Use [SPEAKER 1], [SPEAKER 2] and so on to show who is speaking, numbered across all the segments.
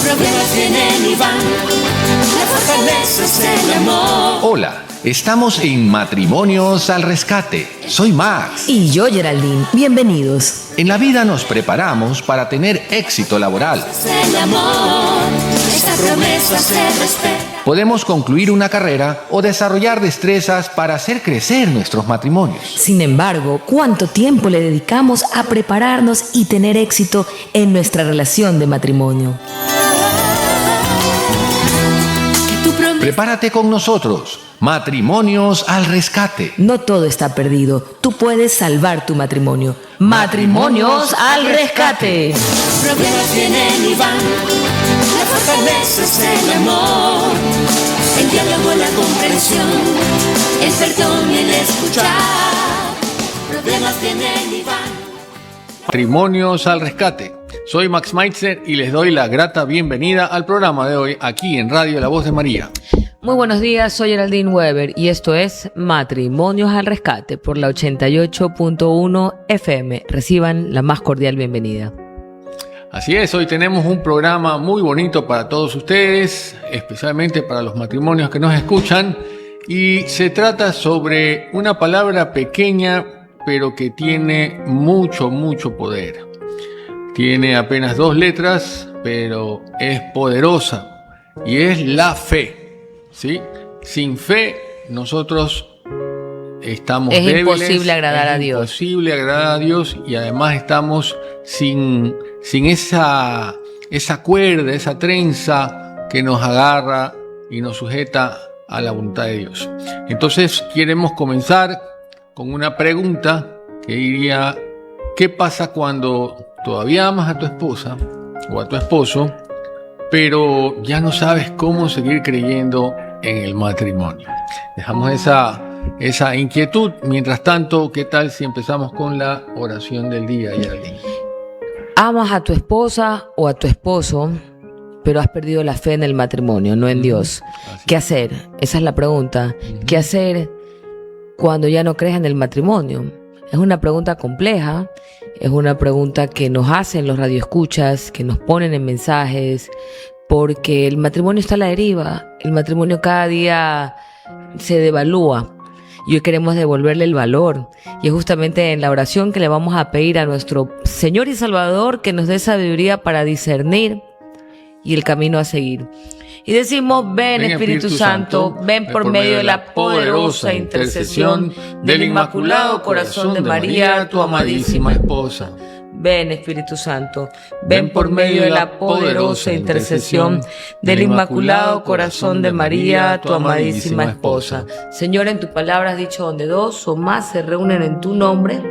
[SPEAKER 1] problemas vienen y van, la fortaleza es el amor.
[SPEAKER 2] Hola, estamos en Matrimonios al Rescate. Soy Max.
[SPEAKER 3] Y yo, Geraldine. Bienvenidos.
[SPEAKER 2] En la vida nos preparamos para tener éxito laboral.
[SPEAKER 1] Es el amor, esta promesa se respeta.
[SPEAKER 2] Podemos concluir una carrera o desarrollar destrezas para hacer crecer nuestros matrimonios.
[SPEAKER 3] Sin embargo, ¿cuánto tiempo le dedicamos a prepararnos y tener éxito en nuestra relación de matrimonio?
[SPEAKER 2] Prepárate con nosotros. Matrimonios al Rescate.
[SPEAKER 3] No todo está perdido. Tú puedes salvar tu matrimonio. Matrimonios al Rescate.
[SPEAKER 1] Problemas vienen y van, la fortaleza es el amor, el diálogo, la comprensión, el perdón y el escuchar. Problemas vienen y van.
[SPEAKER 2] Matrimonios al Rescate. Soy Max Meitzer y les doy la grata bienvenida al programa de hoy aquí en Radio La Voz de María.
[SPEAKER 3] Muy buenos días, soy Geraldine Weber y esto es Matrimonios al Rescate por la 88.1 FM. Reciban la más cordial bienvenida.
[SPEAKER 2] Así es, hoy tenemos un programa muy bonito para todos ustedes, especialmente para los matrimonios que nos escuchan, y se trata sobre una palabra pequeña pero que tiene mucho poder. Tiene apenas 2 letras, pero es poderosa y es la fe. ¿Sí? Sin fe nosotros estamos débiles.
[SPEAKER 3] Es imposible agradar a Dios.
[SPEAKER 2] Es imposible agradar a Dios y además estamos sin esa cuerda, esa trenza que nos agarra y nos sujeta a la voluntad de Dios. Entonces queremos comenzar con una pregunta que diría: ¿qué pasa cuando todavía amas a tu esposa o a tu esposo, pero ya no sabes cómo seguir creyendo en el matrimonio? Dejamos esa inquietud. Mientras tanto, ¿qué tal si empezamos con la oración del día, Geraldine?
[SPEAKER 3] Amas a tu esposa o a tu esposo, pero has perdido la fe en el matrimonio, no en Dios. ¿Qué hacer? Esa es la pregunta. ¿Qué hacer cuando ya no crees en el matrimonio? Es una pregunta compleja, es una pregunta que nos hacen los radioescuchas, que nos ponen en mensajes, porque el matrimonio está a la deriva, el matrimonio cada día se devalúa y hoy queremos devolverle el valor. Y es justamente en la oración que le vamos a pedir a nuestro Señor y Salvador que nos dé sabiduría para discernir y el camino a seguir. Y decimos: ven Espíritu Santo, ven por medio de la poderosa intercesión del Inmaculado Corazón de María, tu amadísima esposa. Ven Espíritu Santo, ven por medio de la poderosa intercesión del Inmaculado Corazón de María, tu amadísima esposa. Señor, en tu palabra has dicho: donde 2 o más se reúnen en tu nombre,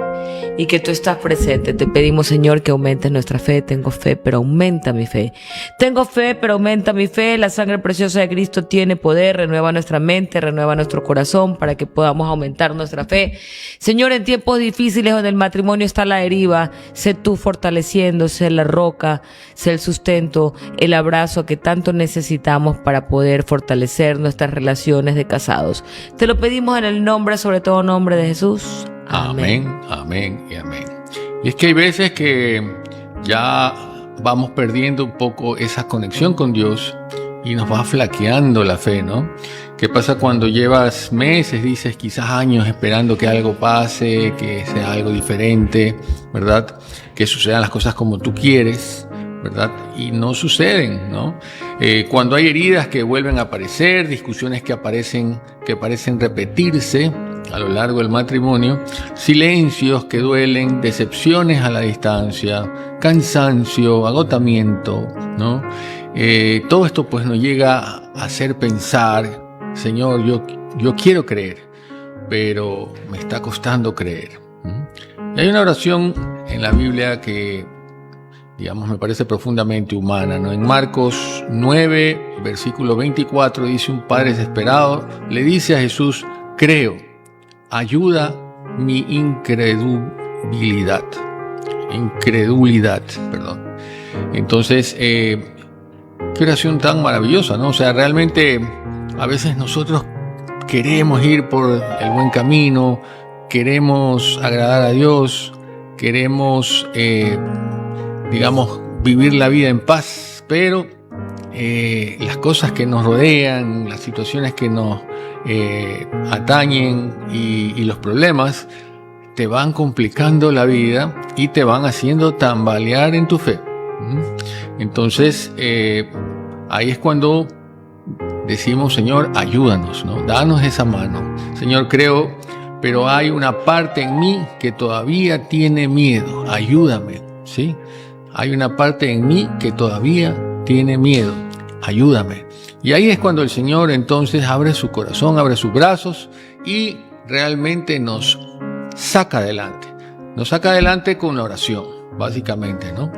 [SPEAKER 3] y que tú estás presente. Te pedimos, Señor, que aumentes nuestra fe. Tengo fe, pero aumenta mi fe. Tengo fe, pero aumenta mi fe. La sangre preciosa de Cristo tiene poder. Renueva nuestra mente, renueva nuestro corazón para que podamos aumentar nuestra fe. Señor, en tiempos difíciles donde el matrimonio está a la deriva, sé tú fortaleciendo, sé la roca, sé el sustento, el abrazo que tanto necesitamos para poder fortalecer nuestras relaciones de casados. Te lo pedimos en el nombre, sobre todo nombre de Jesús.
[SPEAKER 2] Amén, amén y amén. Y es que hay veces que ya vamos perdiendo un poco esa conexión con Dios y nos va flaqueando la fe, ¿no? ¿Qué pasa cuando llevas meses, dices quizás años esperando que algo pase, que sea algo diferente, ¿verdad? Que sucedan las cosas como tú quieres, ¿verdad? Y no suceden, ¿no? Cuando hay heridas que vuelven a aparecer, discusiones que parecen repetirse a lo largo del matrimonio, silencios que duelen, decepciones a la distancia, cansancio, agotamiento, ¿no? Todo esto pues nos llega a hacer pensar: Señor, yo quiero creer, pero me está costando creer. Y hay una oración en la Biblia que, digamos, me parece profundamente humana, ¿no? En Marcos 9, versículo 24, dice: un padre desesperado le dice a Jesús: creo, ayuda mi incredulidad. Entonces, qué oración tan maravillosa, ¿no? O sea, realmente a veces nosotros queremos ir por el buen camino, queremos agradar a Dios, queremos, vivir la vida en paz, pero las cosas que nos rodean, las situaciones que nos atañen y los problemas te van complicando la vida y te van haciendo tambalear en tu fe. Entonces, ahí es cuando decimos, Señor, ayúdanos, ¿no? Danos esa mano. Señor, creo, pero hay una parte en mí que todavía tiene miedo. Ayúdame, ¿sí? Hay una parte en mí que todavía tiene miedo. Ayúdame. Y ahí es cuando el Señor entonces abre su corazón, abre sus brazos y realmente nos saca adelante. Nos saca adelante con la oración, básicamente, ¿no?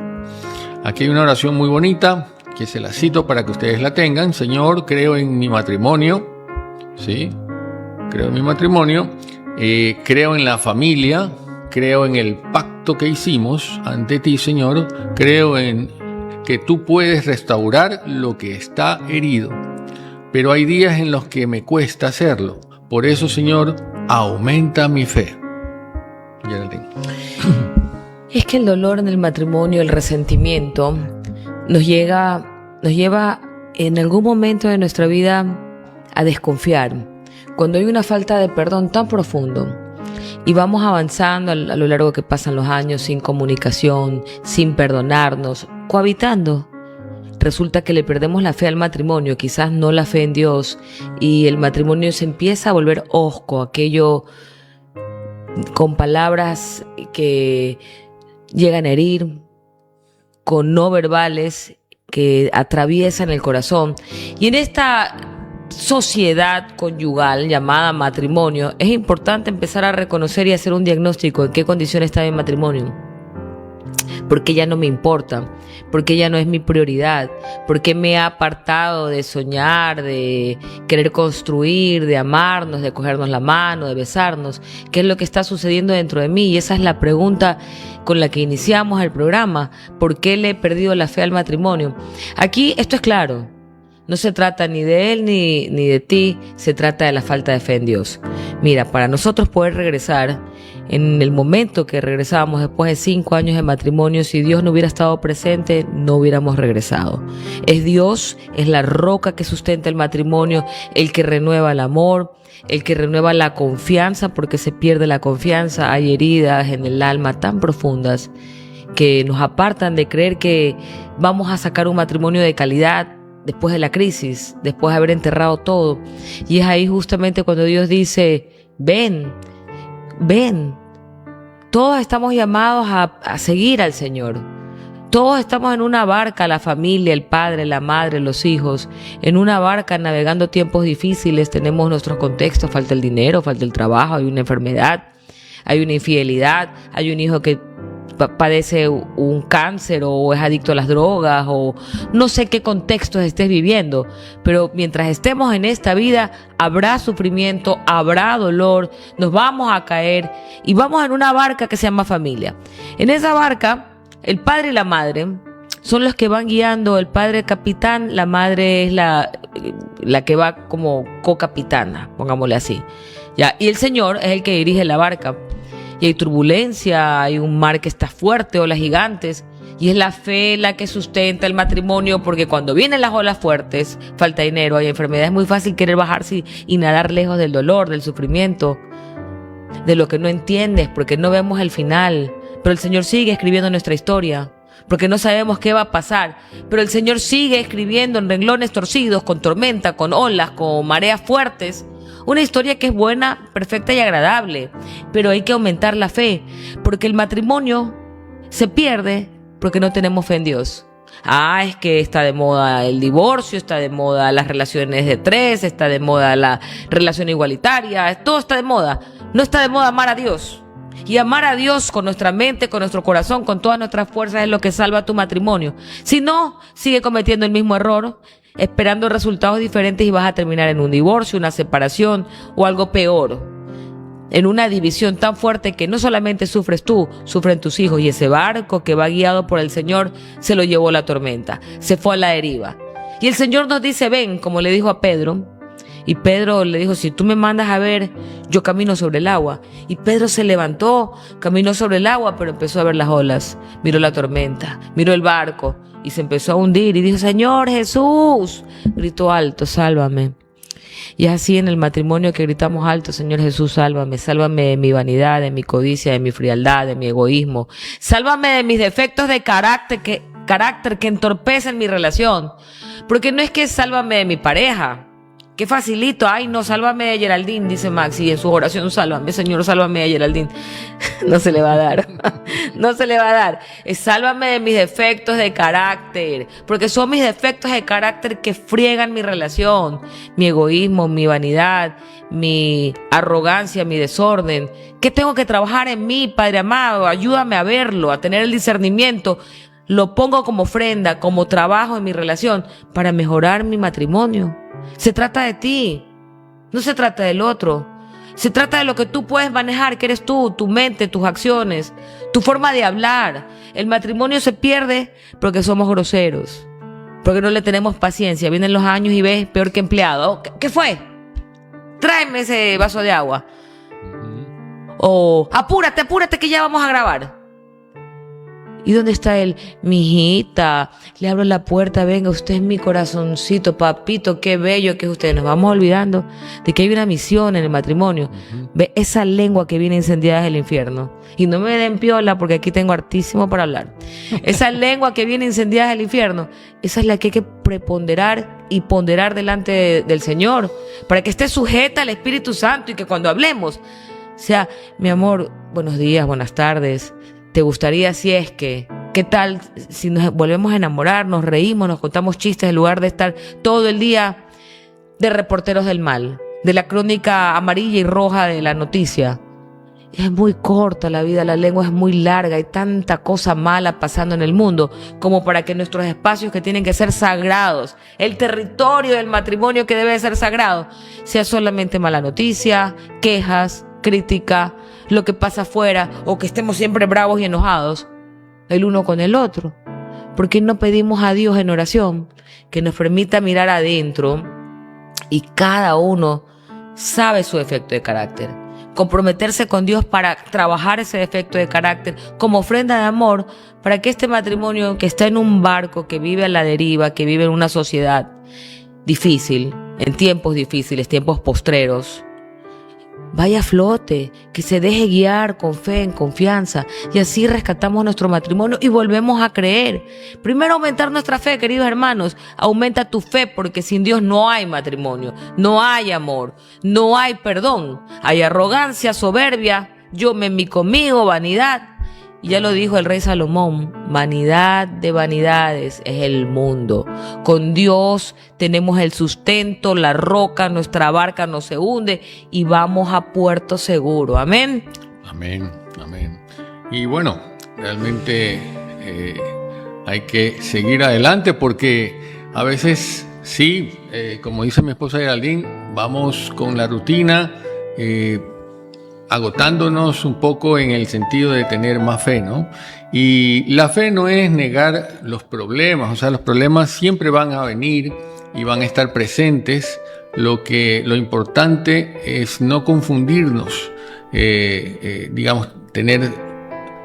[SPEAKER 2] Aquí hay una oración muy bonita que se la cito para que ustedes la tengan. Señor, creo en mi matrimonio, ¿sí? Creo en mi matrimonio, creo en la familia, creo en el pacto que hicimos ante ti, Señor, creo en que tú puedes restaurar lo que está herido, pero hay días en los que me cuesta hacerlo. Por eso, Señor, aumenta mi fe.
[SPEAKER 3] Es que el dolor en el matrimonio, el resentimiento, nos lleva en algún momento de nuestra vida a desconfiar. Cuando hay una falta de perdón tan profundo y vamos avanzando a lo largo que pasan los años sin comunicación, sin perdonarnos, cohabitando, resulta que le perdemos la fe al matrimonio, quizás no la fe en Dios, y el matrimonio se empieza a volver hosco, aquello con palabras que llegan a herir, con no verbales que atraviesan el corazón. Y en esta sociedad conyugal llamada matrimonio, es importante empezar a reconocer y hacer un diagnóstico en qué condición está mi matrimonio. Porque ya no me importa, porque ya no es mi prioridad, porque me he apartado de soñar, de querer construir, de amarnos, de cogernos la mano, de besarnos. ¿Qué es lo que está sucediendo dentro de mí? Y esa es la pregunta con la que iniciamos el programa. ¿Por qué le he perdido la fe al matrimonio? Aquí esto es claro. No se trata ni de él ni de ti, se trata de la falta de fe en Dios. Mira, para nosotros poder regresar, en el momento que regresábamos después de 5 años de matrimonio, si Dios no hubiera estado presente, no hubiéramos regresado. Es Dios, es la roca que sustenta el matrimonio, el que renueva el amor, el que renueva la confianza, porque se pierde la confianza. Hay heridas en el alma tan profundas que nos apartan de creer que vamos a sacar un matrimonio de calidad después de la crisis, después de haber enterrado todo. Y es ahí justamente cuando Dios dice, ven. Todos estamos llamados a seguir al Señor. Todos estamos en una barca, la familia, el padre, la madre, los hijos, en una barca navegando tiempos difíciles. Tenemos nuestros contextos, falta el dinero, falta el trabajo, hay una enfermedad, hay una infidelidad, hay un hijo que padece un cáncer o es adicto a las drogas o no sé qué contextos estés viviendo, pero mientras estemos en esta vida habrá sufrimiento, habrá dolor, nos vamos a caer y vamos en una barca que se llama familia. En esa barca el padre y la madre son los que van guiando, el padre capitán, la madre es la que va como co-capitana, pongámosle así, ¿ya? Y el Señor es el que dirige la barca. Y hay turbulencia, hay un mar que está fuerte, olas gigantes, y es la fe la que sustenta el matrimonio, porque cuando vienen las olas fuertes, falta dinero, hay enfermedad, es muy fácil querer bajarse y nadar lejos del dolor, del sufrimiento, de lo que no entiendes, porque no vemos el final, pero el Señor sigue escribiendo nuestra historia, porque no sabemos qué va a pasar, pero el Señor sigue escribiendo en renglones torcidos, con tormenta, con olas, con mareas fuertes, una historia que es buena, perfecta y agradable, pero hay que aumentar la fe, porque el matrimonio se pierde porque no tenemos fe en Dios. Es que está de moda el divorcio, está de moda las relaciones de 3, está de moda la relación igualitaria, todo está de moda. No está de moda amar a Dios. Y amar a Dios con nuestra mente, con nuestro corazón, con todas nuestras fuerzas es lo que salva tu matrimonio. Si no, sigue cometiendo el mismo error, esperando resultados diferentes y vas a terminar en un divorcio, una separación o algo peor. En una división tan fuerte que no solamente sufres tú, sufren tus hijos, y ese barco que va guiado por el Señor se lo llevó la tormenta, se fue a la deriva. Y el Señor nos dice, ven, como le dijo a Pedro, y Pedro le dijo, si tú me mandas a ver, yo camino sobre el agua. Y Pedro se levantó, caminó sobre el agua, pero empezó a ver las olas, miró la tormenta, miró el barco, y se empezó a hundir y dijo, Señor Jesús, gritó alto, sálvame. Y es así en el matrimonio que gritamos alto, Señor Jesús, sálvame, sálvame de mi vanidad, de mi codicia, de mi frialdad, de mi egoísmo. Sálvame de mis defectos de carácter que entorpecen mi relación. Porque no es que sálvame de mi pareja. Qué facilito. Ay, no, sálvame de Geraldine, dice Maxi en su oración, sálvame, Señor, sálvame de Geraldine. No se le va a dar. No se le va a dar. Es sálvame de mis defectos de carácter. Porque son mis defectos de carácter que friegan mi relación. Mi egoísmo, mi vanidad, mi arrogancia, mi desorden. ¿Qué tengo que trabajar en mí, Padre amado? Ayúdame a verlo, a tener el discernimiento. Lo pongo como ofrenda, como trabajo en mi relación para mejorar mi matrimonio. Se trata de ti, no se trata del otro. Se trata de lo que tú puedes manejar, que eres tú, tu mente, tus acciones, tu forma de hablar. El matrimonio se pierde porque somos groseros, porque no le tenemos paciencia. Vienen los años y ves peor que empleado. ¿Qué fue? Tráeme ese vaso de agua. O apúrate, apúrate que ya vamos a grabar. ¿Y dónde está él? Mijita, le abro la puerta, venga, usted es mi corazoncito, papito, qué bello que es usted. Nos vamos olvidando de que hay una misión en el matrimonio. Ve esa lengua que viene incendiada del infierno. Y no me den piola porque aquí tengo hartísimo para hablar. Esa lengua que viene incendiada del infierno, esa es la que hay que preponderar y ponderar delante del Señor, para que esté sujeta al Espíritu Santo y que cuando hablemos sea, mi amor, buenos días, buenas tardes. ¿Te gustaría si es que, qué tal si nos volvemos a enamorar, nos reímos, nos contamos chistes en lugar de estar todo el día de reporteros del mal, de la crónica amarilla y roja de la noticia? Es muy corta la vida, la lengua es muy larga, hay tanta cosa mala pasando en el mundo como para que nuestros espacios que tienen que ser sagrados, el territorio del matrimonio que debe ser sagrado, sea solamente mala noticia, quejas, crítica, lo que pasa afuera, o que estemos siempre bravos y enojados el uno con el otro. ¿Por qué no pedimos a Dios en oración que nos permita mirar adentro y cada uno sabe su defecto de carácter? Comprometerse con Dios para trabajar ese defecto de carácter como ofrenda de amor para que este matrimonio que está en un barco, que vive a la deriva, que vive en una sociedad difícil, en tiempos difíciles, tiempos postreros, vaya a flote, que se deje guiar con fe, en confianza, y así rescatamos nuestro matrimonio y volvemos a creer. Primero aumentar nuestra fe, queridos hermanos. Aumenta tu fe, porque sin Dios no hay matrimonio, no hay amor, no hay perdón. Hay arrogancia, soberbia, yo me enmí conmigo, vanidad. Y ya lo dijo el rey Salomón, vanidad de vanidades es el mundo. Con Dios tenemos el sustento, la roca, nuestra barca no se hunde y vamos a puerto seguro. Amén.
[SPEAKER 2] Amén, amén. Y bueno, realmente hay que seguir adelante porque a veces sí, como dice mi esposa Geraldine, vamos con la rutina, agotándonos un poco en el sentido de tener más fe, ¿no? Y la fe no es negar los problemas, o sea, los problemas siempre van a venir y van a estar presentes. Lo importante es no confundirnos, digamos, tener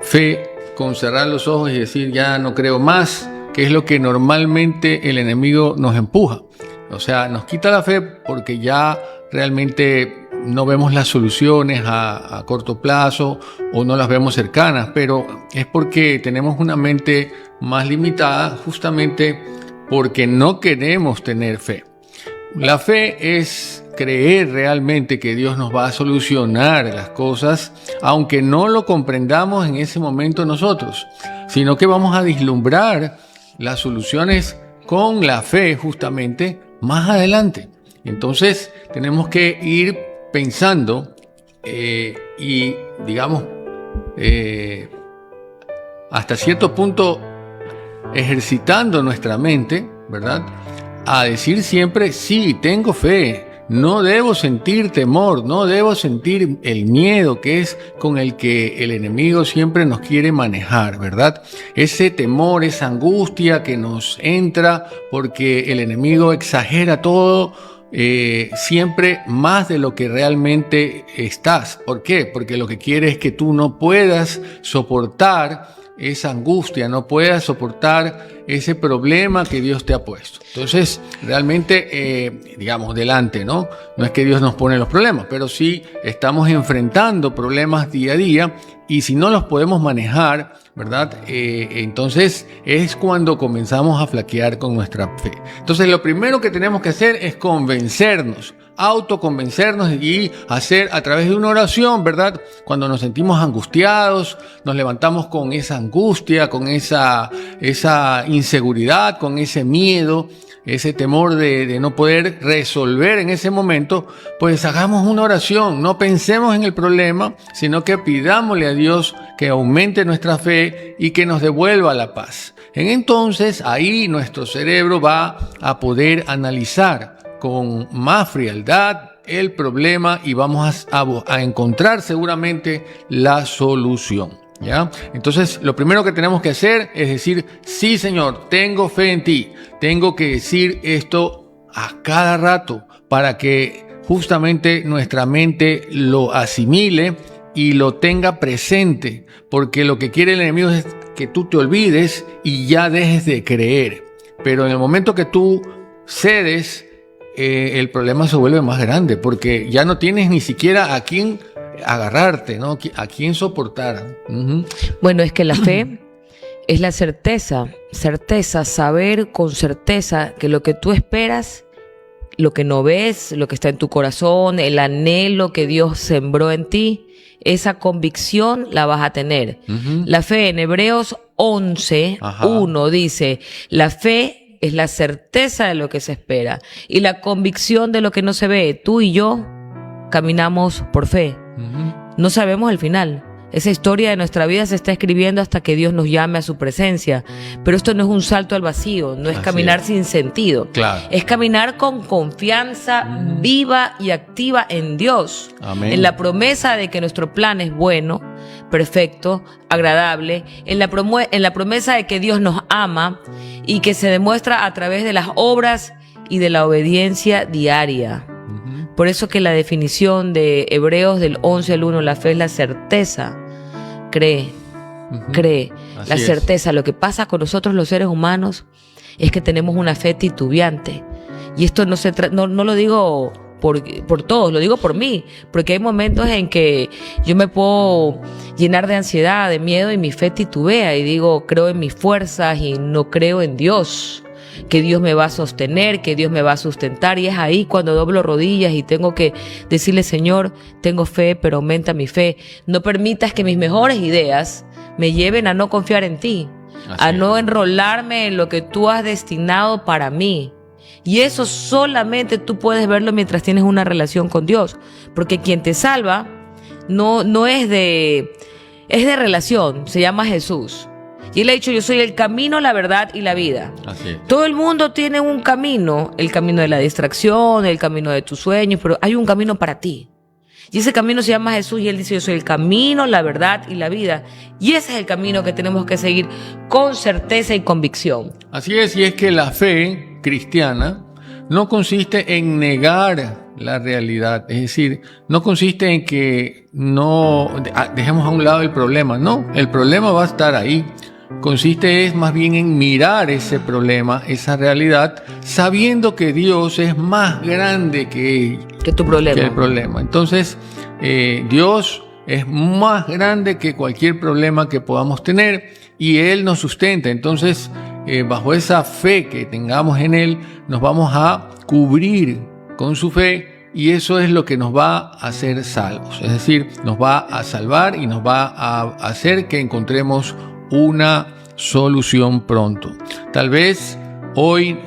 [SPEAKER 2] fe con cerrar los ojos y decir ya no creo más, que es lo que normalmente el enemigo nos empuja. O sea, nos quita la fe porque ya realmente no vemos las soluciones a corto plazo o no las vemos cercanas, pero es porque tenemos una mente más limitada justamente porque no queremos tener fe. La fe es creer realmente que Dios nos va a solucionar las cosas, aunque no lo comprendamos en ese momento nosotros, sino que vamos a vislumbrar las soluciones con la fe justamente más adelante. Entonces tenemos que ir pensando y digamos hasta cierto punto ejercitando nuestra mente, ¿verdad? A decir siempre, sí, tengo fe, no debo sentir temor, no debo sentir el miedo que es con el que el enemigo siempre nos quiere manejar, ¿verdad? Ese temor, esa angustia que nos entra porque el enemigo exagera todo, siempre más de lo que realmente estás. ¿Por qué? Porque lo que quiere es que tú no puedas soportar esa angustia, no puedas soportar ese problema que Dios te ha puesto. Entonces, realmente, digamos, delante, ¿no? No es que Dios nos pone los problemas, pero sí estamos enfrentando problemas día a día, y si no los podemos manejar, ¿verdad? Entonces es cuando comenzamos a flaquear con nuestra fe. Entonces, lo primero que tenemos que hacer es convencernos, autoconvencernos, y hacer a través de una oración, ¿verdad? Cuando nos sentimos angustiados, nos levantamos con esa angustia, con esa inseguridad, con ese miedo, ese temor de no poder resolver en ese momento, pues hagamos una oración. No pensemos en el problema, sino que pidámosle a Dios que aumente nuestra fe y que nos devuelva la paz. Entonces ahí nuestro cerebro va a poder analizar con más frialdad el problema y vamos a encontrar seguramente la solución. ¿Ya? Entonces, lo primero que tenemos que hacer es decir: sí, Señor, tengo fe en ti. Tengo que decir esto a cada rato para que justamente nuestra mente lo asimile y lo tenga presente, porque lo que quiere el enemigo es que tú te olvides y ya dejes de creer. Pero en el momento que tú cedes, el problema se vuelve más grande, porque ya no tienes ni siquiera a quién agarrarte, ¿no? A quién soportar.
[SPEAKER 3] Bueno, es que la fe es la certeza, saber con certeza que lo que tú esperas, lo que no ves, lo que está en tu corazón, el anhelo que Dios sembró en ti, esa convicción la vas a tener. La fe en Hebreos 11:1 dice: la fe es la certeza de lo que se espera y la convicción de lo que no se ve. Tú y yo caminamos por fe. No sabemos el final. Esa historia de nuestra vida se está escribiendo hasta que Dios nos llame a su presencia. Pero esto no es un salto al vacío, no es caminar sin sentido.
[SPEAKER 2] Claro.
[SPEAKER 3] Es caminar con confianza viva y activa en Dios.
[SPEAKER 2] Amén.
[SPEAKER 3] En la promesa de que nuestro plan es bueno, perfecto, agradable. En la promesa de que Dios nos ama y que se demuestra a través de las obras y de la obediencia diaria. Por eso que la definición de Hebreos del 11:1, la fe es la certeza. Cree. La certeza. Lo que pasa con nosotros los seres humanos es que tenemos una fe titubeante. Y esto no lo digo por todos, lo digo por mí. Porque hay momentos en que yo me puedo llenar de ansiedad, de miedo, y mi fe titubea. Y digo, creo en mis fuerzas y no creo en Dios. Que Dios me va a sostener, que Dios me va a sustentar, y es ahí cuando doblo rodillas y tengo que decirle: Señor, tengo fe, pero aumenta mi fe. No permitas que mis mejores ideas me lleven a no confiar en ti, a no enrolarme en lo que tú has destinado para mí. Y eso solamente tú puedes verlo mientras tienes una relación con Dios, porque quien te salva no es de relación, se llama Jesús. Y él ha dicho: yo soy el camino, la verdad y la vida.
[SPEAKER 2] Así es.
[SPEAKER 3] Todo el mundo tiene un camino, el camino de la distracción, el camino de tus sueños, pero hay un camino para ti. Y ese camino se llama Jesús, y él dice: yo soy el camino, la verdad y la vida. Y ese es el camino que tenemos que seguir con certeza y convicción.
[SPEAKER 2] Así es, y es que la fe cristiana no consiste en negar la realidad, es decir, no consiste en que no dejemos a un lado el problema. No, el problema va a estar ahí. Consiste es más bien en mirar ese problema, esa realidad, sabiendo que Dios es más grande que
[SPEAKER 3] tu problema.
[SPEAKER 2] Que el problema. Entonces, Dios es más grande que cualquier problema que podamos tener, y Él nos sustenta. Entonces, bajo esa fe que tengamos en Él, nos vamos a cubrir con su fe, y eso es lo que nos va a hacer salvos. Es decir, nos va a salvar y nos va a hacer que encontremos una solución pronto. Tal vez hoy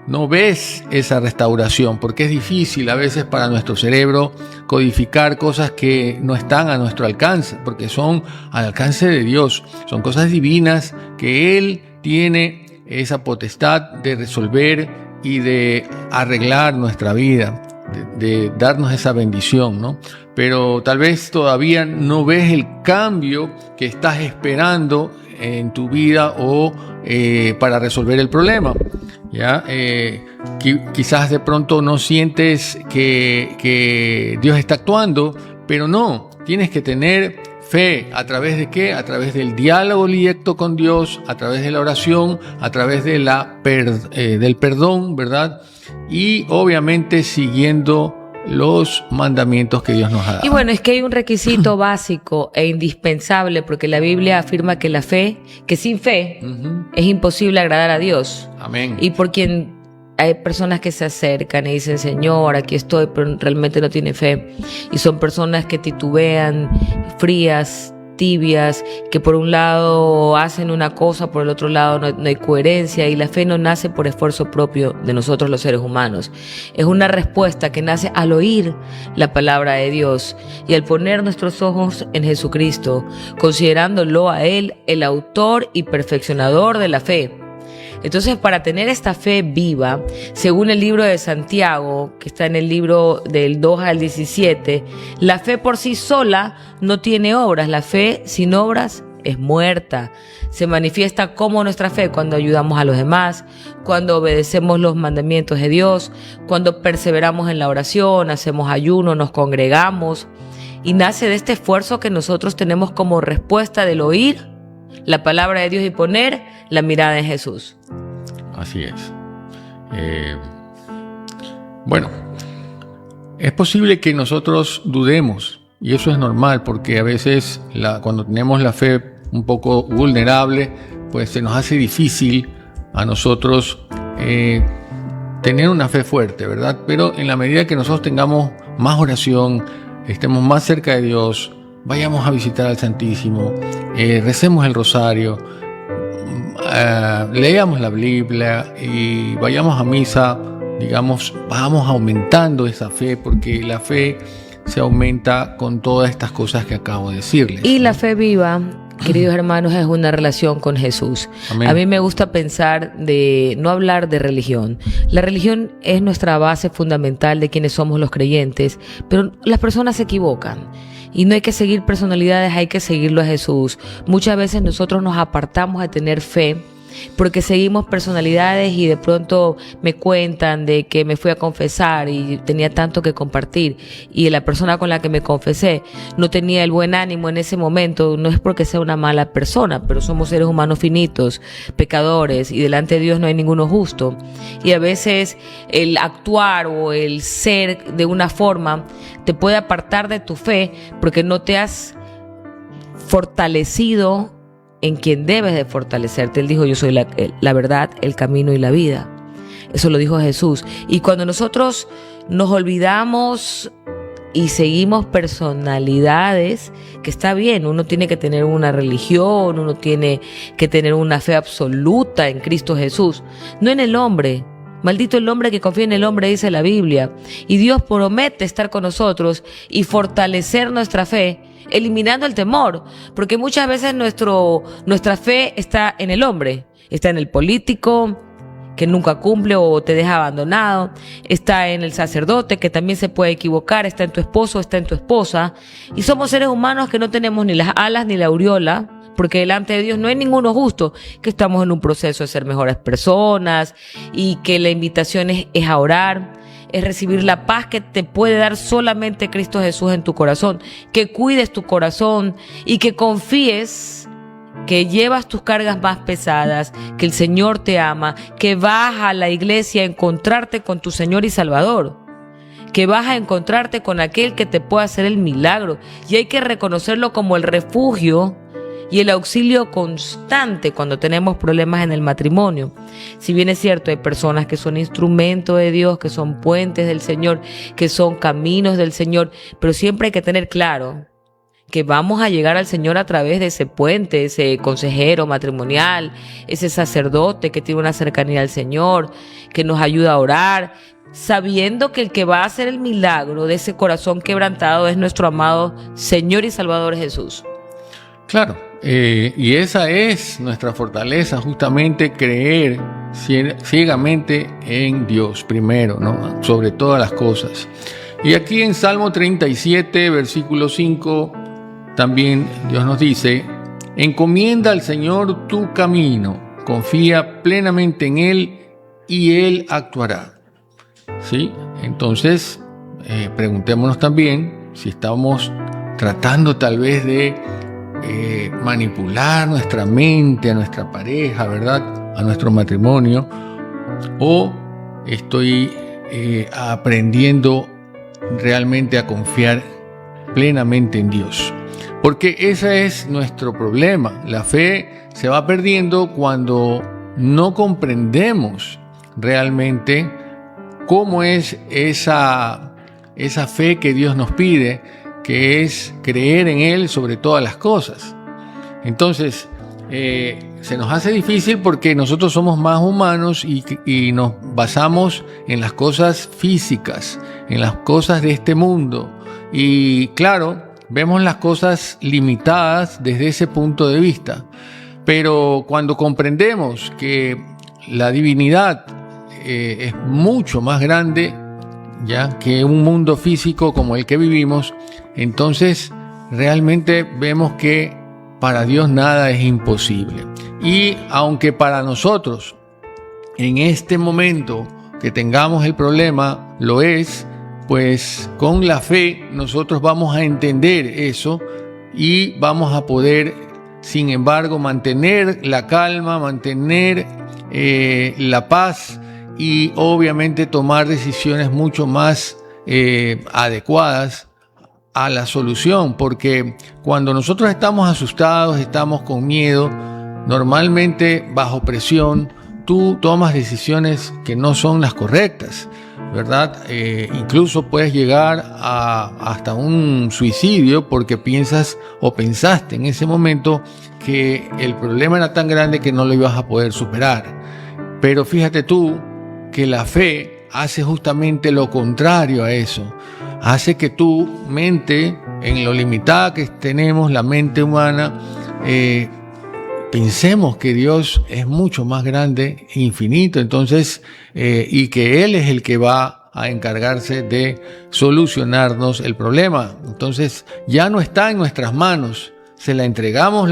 [SPEAKER 2] no ves esa restauración, porque es difícil a veces para nuestro cerebro codificar cosas que no están a nuestro alcance, porque son al alcance de Dios. Son cosas divinas que Él tiene esa potestad de resolver y de arreglar nuestra vida, de darnos esa bendición, ¿no? Pero tal vez todavía no ves el cambio que estás esperando en tu vida o para resolver el problema. ¿Ya? Quizás de pronto no sientes que Dios está actuando, pero no, tienes que tener fe. ¿A través de qué? A través del diálogo directo con Dios, a través de la oración, a través de del perdón, ¿verdad? Y obviamente siguiendo los mandamientos que Dios nos ha dado.
[SPEAKER 3] Y bueno, es que hay un requisito básico e indispensable, porque la Biblia afirma que que sin fe es imposible agradar a Dios.
[SPEAKER 2] Amén.
[SPEAKER 3] Y por quien hay personas que se acercan y dicen, Señor, aquí estoy, pero realmente no tienen fe. Y son personas que titubean, frías, tibias, que por un lado hacen una cosa, por el otro lado no hay coherencia, y la fe no nace por esfuerzo propio de nosotros los seres humanos. Es una respuesta que nace al oír la palabra de Dios y al poner nuestros ojos en Jesucristo, considerándolo a Él el autor y perfeccionador de la fe. Entonces, para tener esta fe viva, según el libro de Santiago, que está en el libro del 2 al 17, la fe por sí sola no tiene obras. La fe sin obras es muerta. Se manifiesta como nuestra fe cuando ayudamos a los demás, cuando obedecemos los mandamientos de Dios, cuando perseveramos en la oración, hacemos ayuno, nos congregamos. Y nace de este esfuerzo que nosotros tenemos como respuesta del oír la palabra de Dios y poner la mirada en Jesús.
[SPEAKER 2] Así es. Bueno, es posible que nosotros dudemos, y eso es normal, porque a veces cuando tenemos la fe un poco vulnerable, pues se nos hace difícil a nosotros tener una fe fuerte, ¿verdad? Pero en la medida que nosotros tengamos más oración, estemos más cerca de Dios, vayamos a visitar al Santísimo, recemos el rosario, leamos la Biblia y vayamos a misa, digamos, vamos aumentando esa fe, porque la fe se aumenta con todas estas cosas que acabo de decirles.
[SPEAKER 3] Y la fe viva, queridos hermanos, es una relación con Jesús.
[SPEAKER 2] Amén.
[SPEAKER 3] A mí me gusta pensar no hablar de religión. La religión es nuestra base fundamental de quienes somos los creyentes, pero las personas se equivocan. Y no hay que seguir personalidades, hay que seguirlo a Jesús. Muchas veces nosotros nos apartamos de tener fe porque seguimos personalidades y de pronto me cuentan de que me fui a confesar y tenía tanto que compartir y la persona con la que me confesé no tenía el buen ánimo en ese momento. No es porque sea una mala persona, pero somos seres humanos finitos, pecadores, y delante de Dios no hay ninguno justo. Y a veces el actuar o el ser de una forma te puede apartar de tu fe porque no te has fortalecido en quien debes de fortalecerte. Él dijo, yo soy la verdad, el camino y la vida. Eso lo dijo Jesús. Y cuando nosotros nos olvidamos y seguimos personalidades, que está bien, uno tiene que tener una religión, uno tiene que tener una fe absoluta en Cristo Jesús, no en el hombre. Maldito el hombre que confía en el hombre, dice la Biblia. Y Dios promete estar con nosotros y fortalecer nuestra fe, eliminando el temor, porque muchas veces nuestra fe está en el hombre, está en el político que nunca cumple o te deja abandonado, está en el sacerdote que también se puede equivocar, está en tu esposo, está en tu esposa, y somos seres humanos que no tenemos ni las alas ni la aureola, porque delante de Dios no hay ninguno justo, que estamos en un proceso de ser mejores personas y que la invitación es a orar, es recibir la paz que te puede dar solamente Cristo Jesús en tu corazón, que cuides tu corazón y que confíes que llevas tus cargas más pesadas, que el Señor te ama, que vas a la iglesia a encontrarte con tu Señor y Salvador, que vas a encontrarte con aquel que te puede hacer el milagro, y hay que reconocerlo como el refugio y el auxilio constante cuando tenemos problemas en el matrimonio. Si bien es cierto, hay personas que son instrumentos de Dios, que son puentes del Señor, que son caminos del Señor, pero siempre hay que tener claro que vamos a llegar al Señor a través de ese puente, ese consejero matrimonial, ese sacerdote que tiene una cercanía al Señor, que nos ayuda a orar, sabiendo que el que va a hacer el milagro de ese corazón quebrantado es nuestro amado Señor y Salvador Jesús.
[SPEAKER 2] Claro, y esa es nuestra fortaleza, justamente creer ciegamente en Dios primero, ¿no? Sobre todas las cosas. Y aquí en Salmo 37, versículo 5, también Dios nos dice: encomienda al Señor tu camino, confía plenamente en Él y Él actuará. ¿Sí? Entonces, preguntémonos también si estamos tratando tal vez de manipular nuestra mente, a nuestra pareja, ¿verdad? A nuestro matrimonio, o estoy aprendiendo realmente a confiar plenamente en Dios. Porque ese es nuestro problema. La fe se va perdiendo cuando no comprendemos realmente cómo es esa fe que Dios nos pide, que es creer en Él sobre todas las cosas. Entonces, se nos hace difícil porque nosotros somos más humanos y nos basamos en las cosas físicas, en las cosas de este mundo. Y claro, vemos las cosas limitadas desde ese punto de vista. Pero cuando comprendemos que la divinidad es mucho más grande ya que un mundo físico como el que vivimos, entonces realmente vemos que para Dios nada es imposible. Y aunque para nosotros en este momento que tengamos el problema lo es, pues con la fe nosotros vamos a entender eso y vamos a poder, sin embargo, mantener la calma, mantener la paz y obviamente tomar decisiones mucho más adecuadas a la solución, porque cuando nosotros estamos asustados, estamos con miedo, normalmente bajo presión, tú tomas decisiones que no son las correctas, ¿verdad? Incluso puedes llegar hasta un suicidio porque piensas o pensaste en ese momento que el problema era tan grande que no lo ibas a poder superar. Pero fíjate tú que la fe hace justamente lo contrario a eso. Hace que tu mente, en lo limitada que tenemos, la mente humana, pensemos que Dios es mucho más grande, infinito, entonces, y que Él es el que va a encargarse de solucionarnos el problema. Entonces, ya no está en nuestras manos, se la entregamos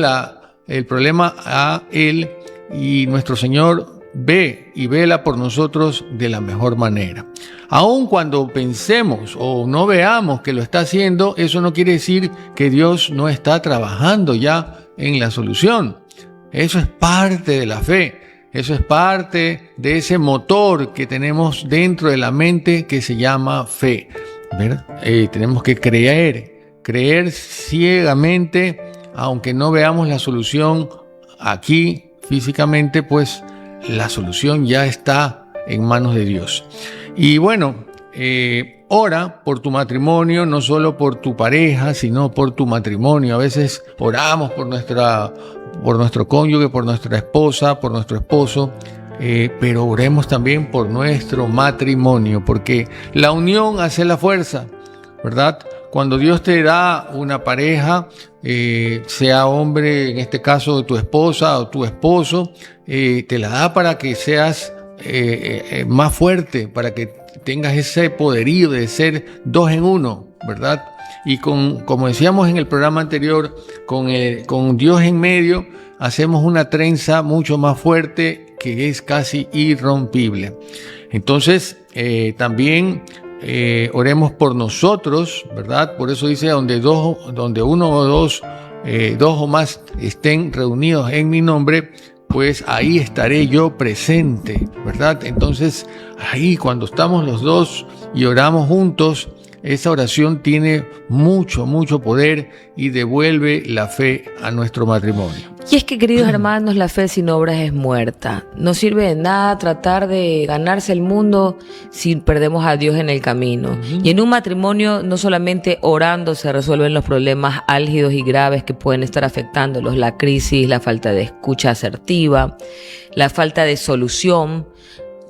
[SPEAKER 2] el problema a Él y nuestro Señor ve y vela por nosotros de la mejor manera. Aun cuando pensemos o no veamos que lo está haciendo, eso no quiere decir que Dios no está trabajando ya en la solución. Eso es parte de la fe, eso es parte de ese motor que tenemos dentro de la mente que se llama fe, ¿verdad? Tenemos que creer ciegamente, aunque no veamos la solución aquí físicamente, pues la solución ya está en manos de Dios. Y bueno, ora por tu matrimonio, no solo por tu pareja, sino por tu matrimonio. A veces oramos por nuestro cónyuge, por nuestra esposa, por nuestro esposo, pero oremos también por nuestro matrimonio, porque la unión hace la fuerza, ¿verdad? Cuando Dios te da una pareja, sea hombre, en este caso de tu esposa o tu esposo, te la da para que seas más fuerte, para que tengas ese poderío de ser dos en uno, ¿verdad? Y como decíamos en el programa anterior, con Dios en medio, hacemos una trenza mucho más fuerte que es casi irrompible. Entonces, también oremos por nosotros, ¿verdad? Por eso dice, donde uno o dos o más estén reunidos en mi nombre, pues ahí estaré yo presente, ¿verdad? Entonces, ahí cuando estamos los dos y oramos juntos, esa oración tiene mucho poder y devuelve la fe a nuestro matrimonio.
[SPEAKER 3] Y es que, queridos hermanos, la fe sin obras es muerta. No sirve de nada tratar de ganarse el mundo si perdemos a Dios en el camino. Y en un matrimonio, no solamente orando se resuelven los problemas álgidos y graves que pueden estar afectándolos: la crisis, la falta de escucha asertiva, la falta de solución,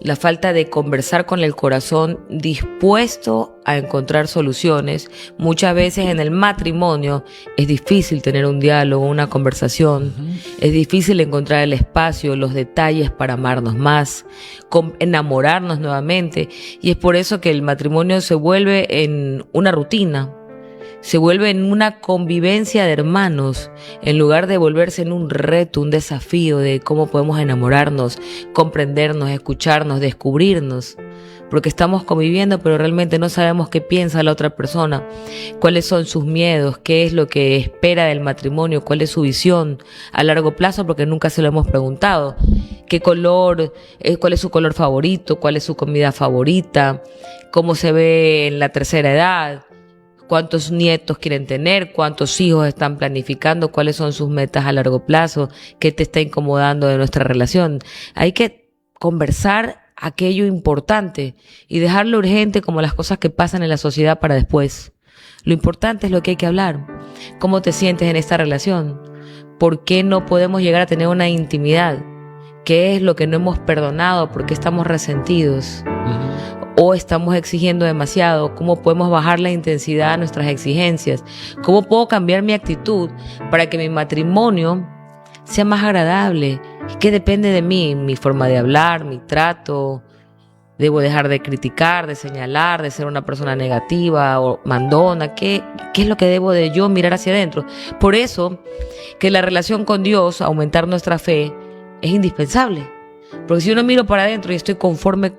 [SPEAKER 3] la falta de conversar con el corazón dispuesto a encontrar soluciones. Muchas veces en el matrimonio es difícil tener un diálogo, una conversación. Es difícil encontrar el espacio, los detalles para amarnos más, enamorarnos nuevamente. Y es por eso que el matrimonio se vuelve en una rutina. Se vuelve en una convivencia de hermanos, en lugar de volverse en un reto, un desafío de cómo podemos enamorarnos, comprendernos, escucharnos, descubrirnos. porque estamos conviviendo, pero realmente no sabemos qué piensa la otra persona, cuáles son sus miedos, qué es lo que espera del matrimonio, cuál es su visión a largo plazo, porque nunca se lo hemos preguntado. ¿Qué color, cuál es su color favorito, cuál es su comida favorita, cómo se ve en la tercera edad? ¿Cuántos nietos quieren tener? ¿Cuántos hijos están planificando? ¿Cuáles son sus metas a largo plazo? ¿Qué te está incomodando de nuestra relación? Hay que conversar aquello importante y dejar lo urgente como las cosas que pasan en la sociedad para después. Lo importante es lo que hay que hablar. ¿Cómo te sientes en esta relación? ¿Por qué no podemos llegar a tener una intimidad? ¿Qué es lo que no hemos perdonado? ¿Por qué estamos resentidos? ¿O estamos exigiendo demasiado? ¿Cómo podemos bajar la intensidad de nuestras exigencias? ¿Cómo puedo cambiar mi actitud para que mi matrimonio sea más agradable? ¿Qué depende de mí? Mi forma de hablar, mi trato. ¿Debo dejar de criticar, de señalar, de ser una persona negativa o mandona? ¿Qué es lo que debo de yo mirar hacia adentro? Por eso que la relación con Dios, aumentar nuestra fe, es indispensable. Porque si yo no miro para adentro y estoy conforme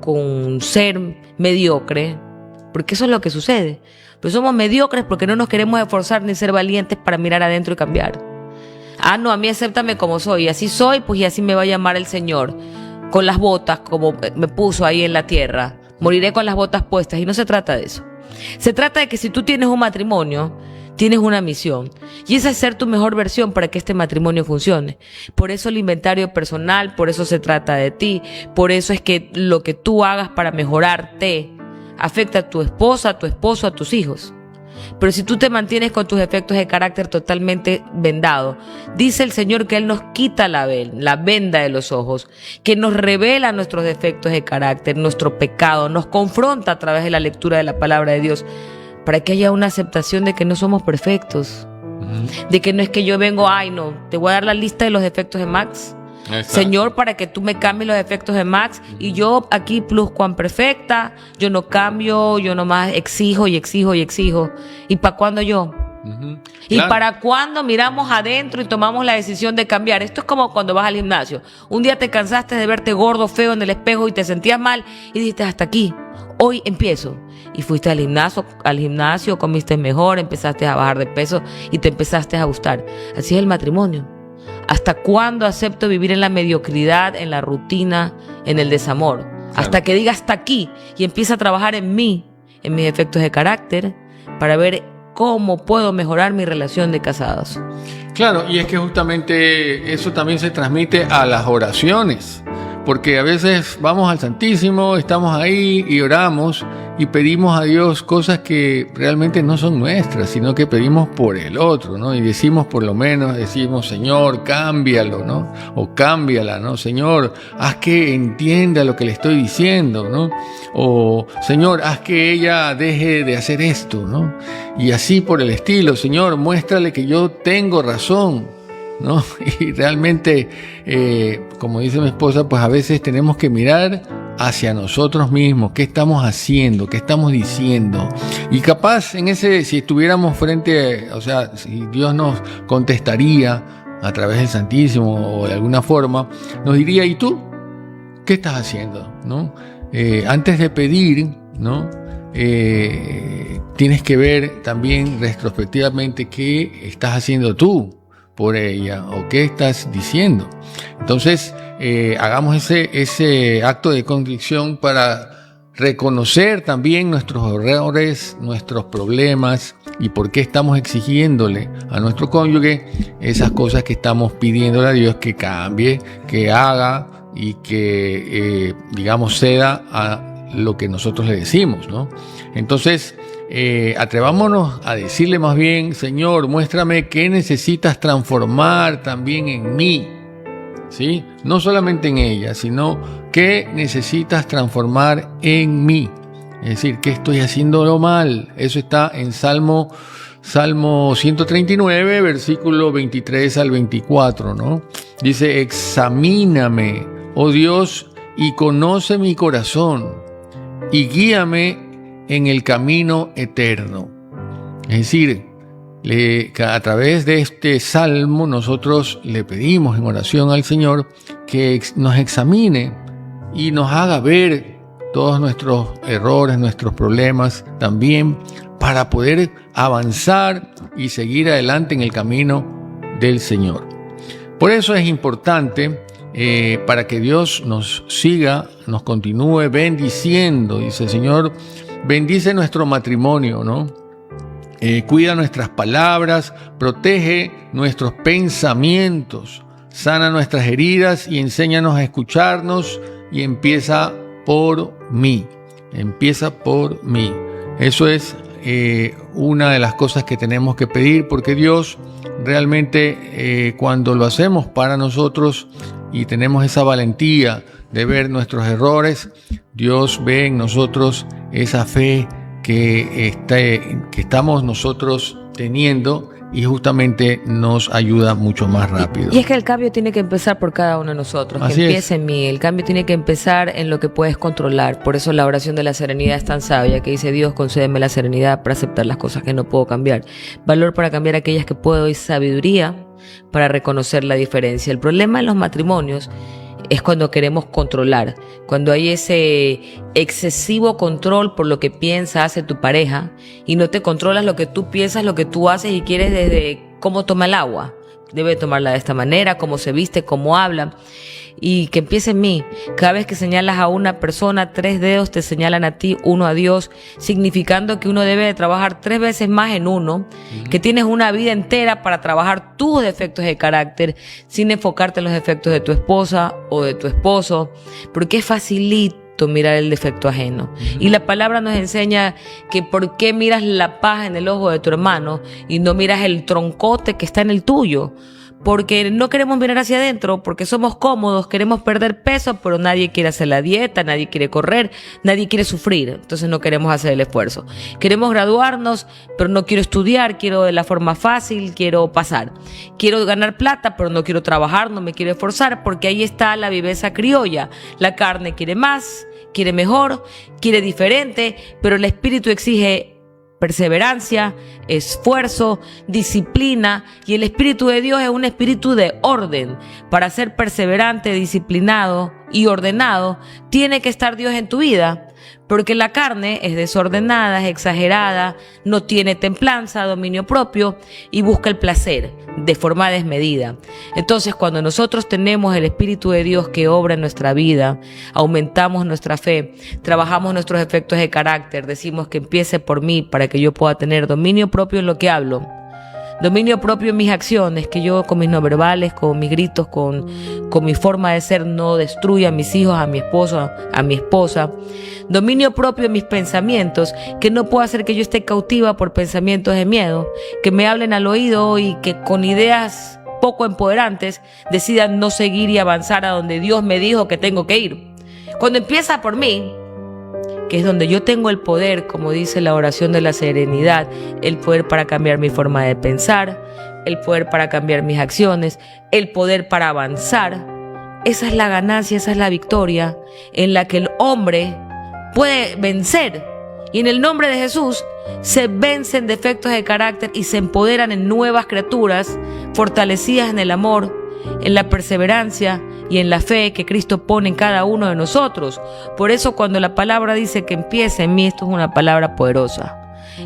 [SPEAKER 3] con ser mediocre, porque eso es lo que sucede. Pero somos mediocres porque no nos queremos esforzar ni ser valientes para mirar adentro y cambiar. Ah, no, a mí acéptame como soy, así soy, pues y así me va a llamar el Señor, con las botas como me puso ahí en la tierra. Moriré con las botas puestas, y no se trata de eso. Se trata de que si tú tienes un matrimonio, tienes una misión, y esa es ser tu mejor versión para que este matrimonio funcione. Por eso el inventario personal, por eso se trata de ti, por eso es que lo que tú hagas para mejorarte afecta a tu esposa, a tu esposo, a tus hijos. Pero si tú te mantienes con tus defectos de carácter totalmente vendado, dice el Señor que Él nos quita la venda de los ojos, que nos revela nuestros defectos de carácter, nuestro pecado, nos confronta a través de la lectura de la palabra de Dios, para que haya una aceptación de que no somos perfectos, de que no es que yo vengo, ay no, te voy a dar la lista de los defectos de Max, exacto, Señor, para que tú me cambies los defectos de Max, y yo aquí pluscuamperfecta, yo no cambio, yo nomás exijo y exijo y exijo. ¿Y para cuándo yo? ¿Y claro, para cuándo miramos adentro y tomamos la decisión de cambiar? Esto es como cuando vas al gimnasio. Un día te cansaste de verte gordo, feo en el espejo y te sentías mal y dijiste, hasta aquí, hoy empiezo. Y fuiste al gimnasio, comiste mejor, empezaste a bajar de peso y te empezaste a gustar. Así es el matrimonio. ¿Hasta cuándo acepto vivir en la mediocridad, en la rutina, en el desamor? Claro. Hasta que diga hasta aquí y empiece a trabajar en mí, en mis defectos de carácter, para ver cómo puedo mejorar mi relación de casados.
[SPEAKER 2] Claro, y es que justamente eso también se transmite a las oraciones, porque a veces vamos al Santísimo, estamos ahí y oramos y pedimos a Dios cosas que realmente no son nuestras, sino que pedimos por el otro, ¿no? Y decimos, por lo menos, Señor, cámbialo, ¿no? O cámbiala, ¿no? Señor, haz que entienda lo que le estoy diciendo, ¿no? O, Señor, haz que ella deje de hacer esto, ¿no? Y así por el estilo, Señor, muéstrale que yo tengo razón, ¿no? Y realmente, como dice mi esposa, pues a veces tenemos que mirar hacia nosotros mismos, qué estamos haciendo, qué estamos diciendo. Y capaz si estuviéramos frente, o sea, si Dios nos contestaría a través del Santísimo o de alguna forma, nos diría, ¿y tú? ¿Qué estás haciendo? ¿No? Antes de pedir, ¿no? Tienes que ver también retrospectivamente qué estás haciendo tú por ella o qué estás diciendo. Entonces, hagamos ese acto de contrición para reconocer también nuestros errores, nuestros problemas y por qué estamos exigiéndole a nuestro cónyuge esas cosas que estamos pidiéndole a Dios que cambie, que haga y que, ceda a lo que nosotros le decimos, ¿no? Entonces, atrevámonos a decirle más bien, Señor, muéstrame qué necesitas transformar también en mí, ¿sí? No solamente en ella, sino qué necesitas transformar en mí. Es decir, ¿qué estoy haciéndolo mal? Eso está en Salmo 139, versículo 23 al 24, ¿no? Dice, examíname, oh Dios, y conoce mi corazón, y guíame en el camino eterno. Es decir, a través de este salmo nosotros le pedimos en oración al Señor que nos examine y nos haga ver todos nuestros errores, nuestros problemas también, para poder avanzar y seguir adelante en el camino del Señor. Por eso es importante, para que Dios nos siga, nos continúe bendiciendo. Dice el Señor, bendice nuestro matrimonio, ¿no? Cuida nuestras palabras, protege nuestros pensamientos, sana nuestras heridas y enséñanos a escucharnos, y empieza por mí. Empieza por mí. Eso es una de las cosas que tenemos que pedir, porque Dios realmente cuando lo hacemos para nosotros y tenemos esa valentía de ver nuestros errores, Dios ve en nosotros esa fe que estamos nosotros teniendo, y justamente nos ayuda mucho más rápido.
[SPEAKER 3] Y es que el cambio tiene que empezar por cada uno de nosotros, que empiece en mí. El cambio tiene que empezar en lo que puedes controlar. Por eso la oración de la serenidad es tan sabia, que dice: Dios, concédeme la serenidad para aceptar las cosas que no puedo cambiar, valor para cambiar aquellas que puedo, y sabiduría para reconocer la diferencia. El problema en los matrimonios es cuando queremos controlar, cuando hay ese excesivo control por lo que piensa, hace tu pareja, y no te controlas lo que tú piensas, lo que tú haces, y quieres desde cómo toma el agua. Debe tomarla de esta manera, cómo se viste, cómo habla. Y que empiece en mí. Cada vez que señalas a una persona, 3 dedos te señalan a ti, 1 a Dios, significando que uno debe de trabajar 3 veces más en uno, que tienes una vida entera para trabajar tus defectos de carácter, sin enfocarte en los defectos de tu esposa o de tu esposo, porque es facilito mirar el defecto ajeno. Y la palabra nos enseña que por qué miras la paja en el ojo de tu hermano y no miras el troncote que está en el tuyo. Porque no queremos mirar hacia adentro, porque somos cómodos, queremos perder peso, pero nadie quiere hacer la dieta, nadie quiere correr, nadie quiere sufrir, entonces no queremos hacer el esfuerzo. Queremos graduarnos, pero no quiero estudiar, quiero de la forma fácil, quiero pasar. Quiero ganar plata, pero no quiero trabajar, no me quiero esforzar, porque ahí está la viveza criolla. La carne quiere más, quiere mejor, quiere diferente, pero el espíritu exige perseverancia, esfuerzo, disciplina, y el Espíritu de Dios es un espíritu de orden. Para ser perseverante, disciplinado y ordenado, tiene que estar Dios en tu vida, porque la carne es desordenada, es exagerada, no tiene templanza, dominio propio, y busca el placer de forma desmedida. Entonces, cuando nosotros tenemos el Espíritu de Dios que obra en nuestra vida, aumentamos nuestra fe, trabajamos nuestros efectos de carácter, decimos que empiece por mí para que yo pueda tener dominio propio en lo que hablo, dominio propio en mis acciones, que yo con mis no verbales, con mis gritos, con mi forma de ser, no destruya a mis hijos, a mi esposo, a mi esposa. Dominio propio en mis pensamientos, que no puedo hacer que yo esté cautiva por pensamientos de miedo, que me hablen al oído y que con ideas poco empoderantes decidan no seguir y avanzar a donde Dios me dijo que tengo que ir. Cuando empieza por mí, que es donde yo tengo el poder, como dice la oración de la serenidad, el poder para cambiar mi forma de pensar, el poder para cambiar mis acciones, el poder para avanzar. Esa es la ganancia, esa es la victoria en la que el hombre puede vencer. Y en el nombre de Jesús se vencen defectos de carácter y se empoderan en nuevas criaturas, fortalecidas en el amor, en la perseverancia y en la fe que Cristo pone en cada uno de nosotros. Por eso cuando la palabra dice que empiece en mí, esto es una palabra poderosa.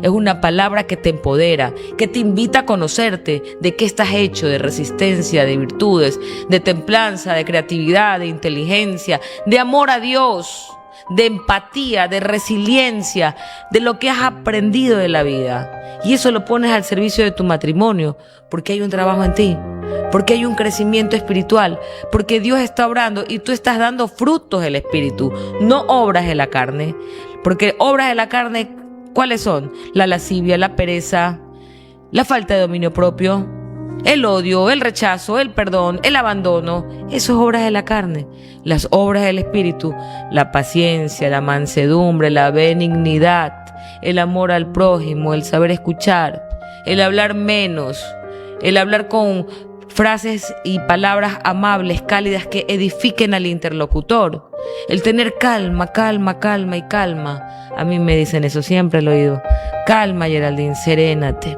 [SPEAKER 3] Es una palabra que te empodera, que te invita a conocerte, de qué estás hecho, de resistencia, de virtudes, de templanza, de creatividad, de inteligencia, de amor a Dios, de empatía, de resiliencia, de lo que has aprendido de la vida. Y eso lo pones al servicio de tu matrimonio, porque hay un trabajo en ti, porque hay un crecimiento espiritual, porque Dios está obrando y tú estás dando frutos del Espíritu, no obras de la carne. Porque obras de la carne, ¿cuáles son? La lascivia, la pereza, la falta de dominio propio, el odio, el rechazo, el perdón, el abandono. Eso es obras de la carne. Las obras del Espíritu, la paciencia, la mansedumbre, la benignidad, el amor al prójimo, el saber escuchar, el hablar menos, el hablar con frases y palabras amables, cálidas, que edifiquen al interlocutor, el tener calma, calma, calma y calma. A mí me dicen eso siempre al oído: calma, Geraldine, serénate.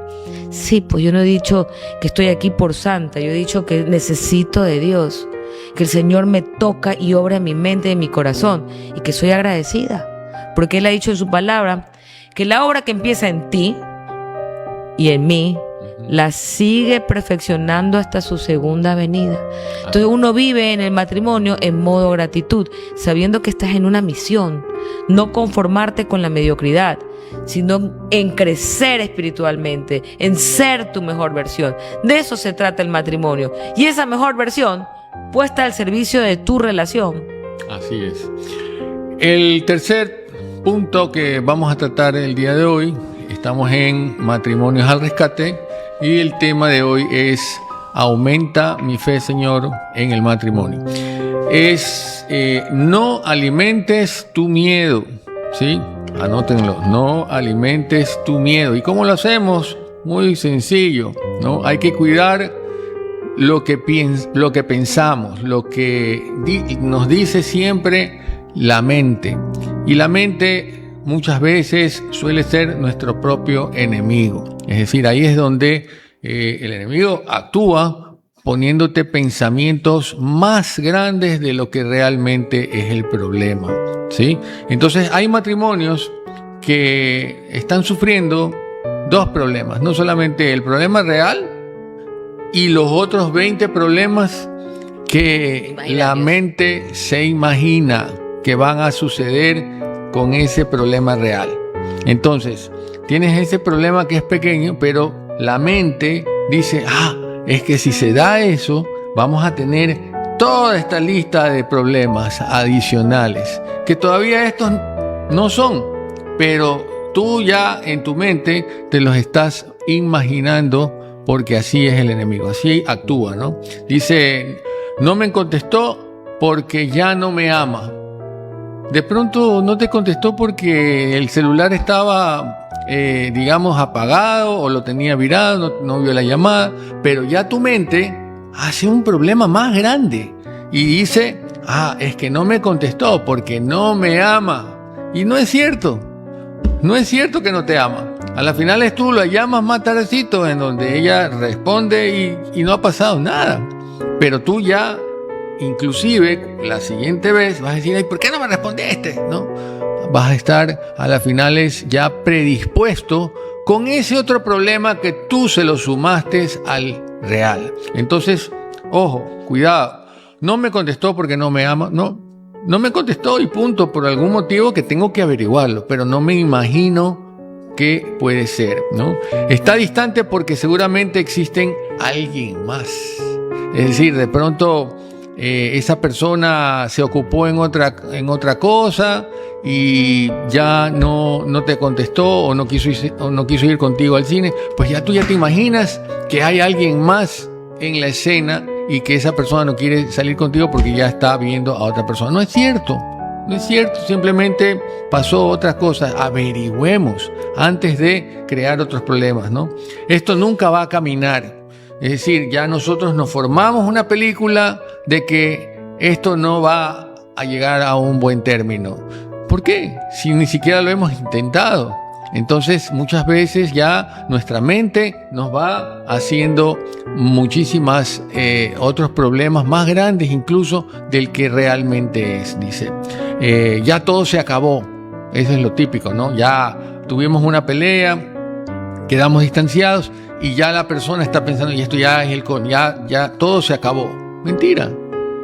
[SPEAKER 3] Sí, pues yo no he dicho que estoy aquí por santa, yo he dicho que necesito de Dios, que el Señor me toca y obra en mi mente y en mi corazón, y que soy agradecida, porque Él ha dicho en su palabra que la obra que empieza en ti y en mí, la sigue perfeccionando hasta su segunda venida. Entonces uno vive en el matrimonio en modo gratitud, sabiendo que estás en una misión, no conformarte con la mediocridad, sino en crecer espiritualmente, en ser tu mejor versión. De eso se trata el matrimonio, y esa mejor versión puesta al servicio de tu relación.
[SPEAKER 2] Así es. El tercer punto que vamos a tratar el día de hoy, estamos en Matrimonios al Rescate, y el tema de hoy es aumenta mi fe, Señor, en el matrimonio. Es no alimentes tu miedo, ¿sí? Anótenlo, no alimentes tu miedo. ¿Y cómo lo hacemos? Muy sencillo, ¿no? Hay que cuidar lo que pensamos, lo que nos dice siempre la mente. Y la mente muchas veces suele ser nuestro propio enemigo. Es decir, ahí es donde el enemigo actúa poniéndote pensamientos más grandes de lo que realmente es el problema, ¿sí? Entonces hay matrimonios que están sufriendo dos problemas, no solamente el problema real y los otros 20 problemas que la mente se imagina que van a suceder con ese problema real. Entonces, tienes ese problema que es pequeño, pero la mente dice, es que si se da eso, vamos a tener toda esta lista de problemas adicionales, que todavía estos no son, pero tú ya en tu mente te los estás imaginando, porque así es el enemigo, así actúa, ¿no? Dice, no me contestó porque ya no me ama. De pronto no te contestó porque el celular estaba, apagado, o lo tenía virado, no vio la llamada, pero ya tu mente hace un problema más grande y dice, es que no me contestó porque no me ama. Y no es cierto, no es cierto que no te ama. A las finales tú la llamas más tardecito, en donde ella responde y no ha pasado nada, pero tú ya, inclusive la siguiente vez vas a decir, ¿por qué no me respondiste? ¿No? Vas a estar a las finales ya predispuesto con ese otro problema que tú se lo sumaste al real. Entonces, ojo, cuidado, no me contestó porque no me ama, no me contestó y punto, por algún motivo que tengo que averiguarlo, pero no me imagino qué puede ser, ¿no? Está distante porque seguramente existen alguien más. Es decir, de pronto esa persona se ocupó en otra cosa y ya no te contestó o no quiso ir contigo al cine. Pues ya tú ya te imaginas que hay alguien más en la escena y que esa persona no quiere salir contigo porque ya está viendo a otra persona. No es cierto, simplemente pasó otras cosas. Averigüemos antes de crear otros problemas, ¿no? Esto nunca va a caminar. Es decir, ya nosotros nos formamos una película de que esto no va a llegar a un buen término. ¿Por qué? Si ni siquiera lo hemos intentado. Entonces, muchas veces ya nuestra mente nos va haciendo muchísimas otros problemas más grandes incluso del que realmente es, dice. Ya todo se acabó. Eso es lo típico, ¿no? Ya tuvimos una pelea, quedamos distanciados y ya la persona está pensando, y esto ya es ya todo se acabó. Mentira.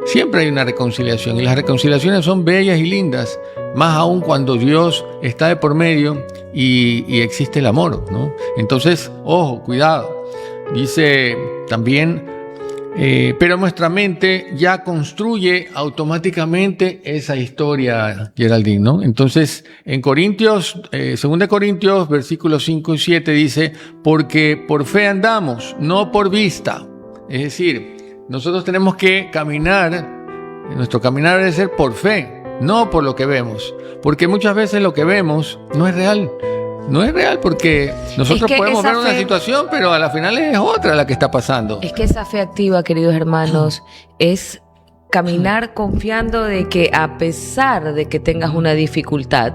[SPEAKER 2] Siempre hay una reconciliación y las reconciliaciones son bellas y lindas, más aún cuando Dios está de por medio y existe el amor, ¿no? Entonces, ojo, cuidado. Dice también, pero nuestra mente ya construye automáticamente esa historia, Geraldine, ¿no? Entonces, en Corintios, 2 Corintios, versículos 5 y 7 dice, porque por fe andamos, no por vista. Es decir, nosotros tenemos que caminar, nuestro caminar debe ser por fe, no por lo que vemos, porque muchas veces lo que vemos no es real. No es real porque nosotros podemos ver una situación, pero a la final es otra la que está pasando.
[SPEAKER 3] Es que esa fe activa, queridos hermanos, es caminar confiando de que a pesar de que tengas una dificultad,